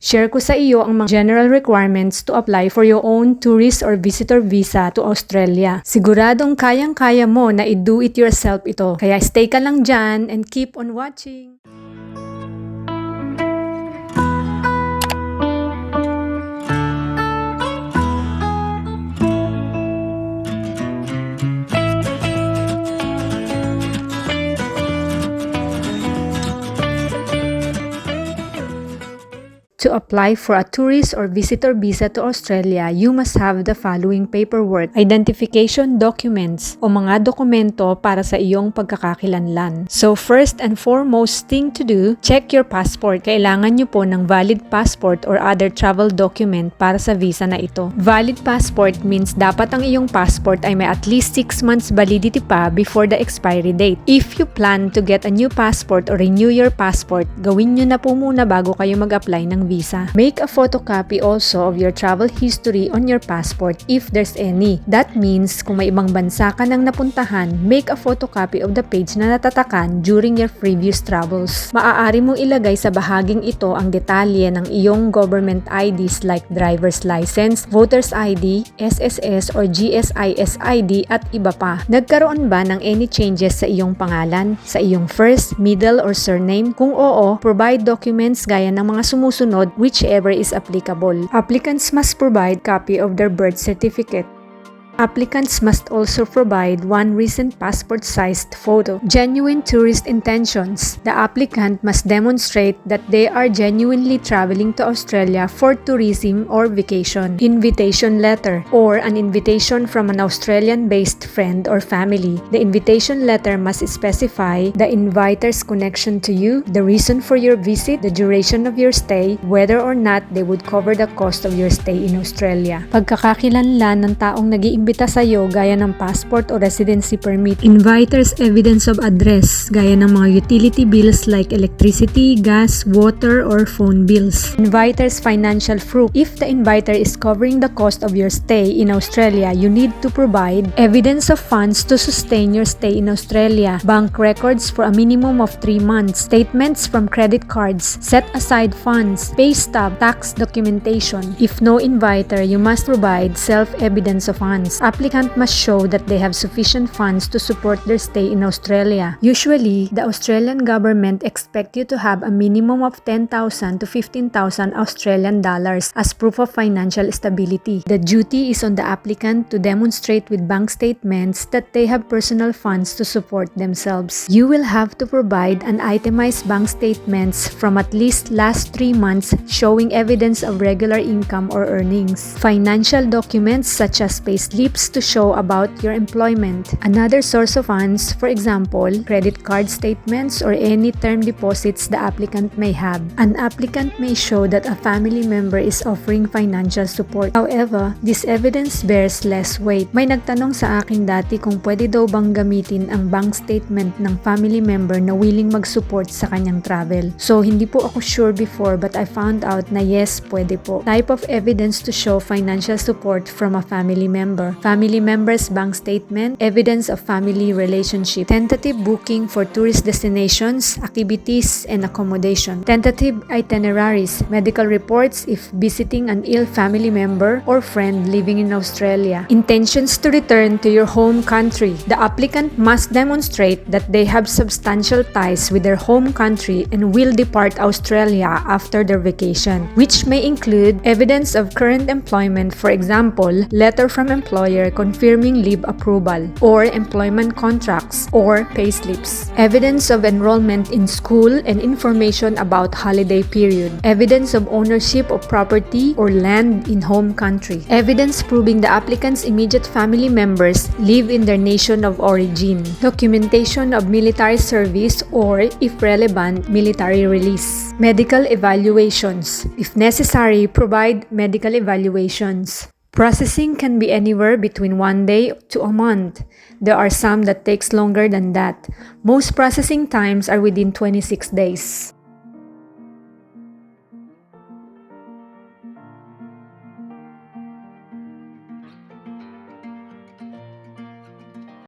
Share ko sa iyo ang mga general requirements to apply for your own tourist or visitor visa to Australia. Siguradong kayang-kaya mo na i-do it yourself ito. Kaya stay ka lang dyan and keep on watching. To apply for a tourist or visitor visa to Australia, you must have the following paperwork: identification documents o mga dokumento para sa iyong pagkakakilanlan. So first and foremost thing to do, check your passport. Kailangan nyo po ng valid passport or other travel document para sa visa na ito. Valid passport means dapat ang iyong passport ay may at least 6 months validity pa before the expiry date. If you plan to get a new passport or renew your passport, gawin nyo na po muna bago kayo mag-apply ng visa. Make a photocopy also of your travel history on your passport if there's any. That means kung may ibang bansa ka nang napuntahan, make a photocopy of the page na natatakan during your previous travels. Maaari mong ilagay sa bahaging ito ang detalye ng iyong government IDs like driver's license, voter's ID, SSS or GSIS ID at iba pa. Nagkaroon ba ng any changes sa iyong pangalan, sa iyong first, middle or surname? Kung oo, provide documents gaya ng mga sumusunod whichever is applicable. Applicants must provide copy of their birth certificate. Applicants must also provide one recent passport-sized photo. Genuine tourist intentions. The applicant must demonstrate that they are genuinely traveling to Australia for tourism or vacation. Invitation letter or an invitation from an Australian-based friend or family. The invitation letter must specify the inviter's connection to you, the reason for your visit, the duration of your stay, whether or not they would cover the cost of your stay in Australia. Pagkakakilanlan ng taong nag-iimbita sa iyo gaya ng passport o residency permit. Inviter's evidence of address gaya ng mga utility bills like electricity, gas, water, or phone bills. Inviter's financial proof. If the inviter is covering the cost of your stay in Australia, you need to provide evidence of funds to sustain your stay in Australia, bank records for a minimum of 3 months, statements from credit cards, set aside funds, pay stub, tax documentation. If no inviter, you must provide self-evidence of funds. Applicant must show that they have sufficient funds to support their stay in Australia. Usually, the Australian government expect you to have a minimum of 10,000 to 15,000 Australian dollars as proof of financial stability. The duty is on the applicant to demonstrate with bank statements that they have personal funds to support themselves. You will have to provide an itemized bank statements from at least last 3 months showing evidence of regular income or earnings. Financial documents such as payslips to show about your employment. Another source of funds, for example, credit card statements or any term deposits the applicant may have. An applicant may show that a family member is offering financial support. However, this evidence bears less weight. May nagtanong sa akin dati kung pwede daw bang gamitin ang bank statement ng family member na willing mag-support sa kanyang travel. So, hindi po ako sure before but I found out na yes, pwede po. Type of evidence to show financial support from a family member. Family members' bank statement, evidence of family relationship, tentative booking for tourist destinations, activities, and accommodation, tentative itineraries, medical reports if visiting an ill family member or friend living in Australia, intentions to return to your home country. The applicant must demonstrate that they have substantial ties with their home country and will depart Australia after their vacation, which may include evidence of current employment, for example, letter from employer confirming leave approval, or employment contracts or payslips, evidence of enrollment in school and information about holiday period, evidence of ownership of property or land in home country, evidence proving the applicant's immediate family members live in their nation of origin, documentation of military service or, if relevant, military release, medical evaluations. If necessary, provide medical evaluations. Processing can be anywhere between 1 day to a month. There are some that takes longer than that. Most processing times are within 26 days.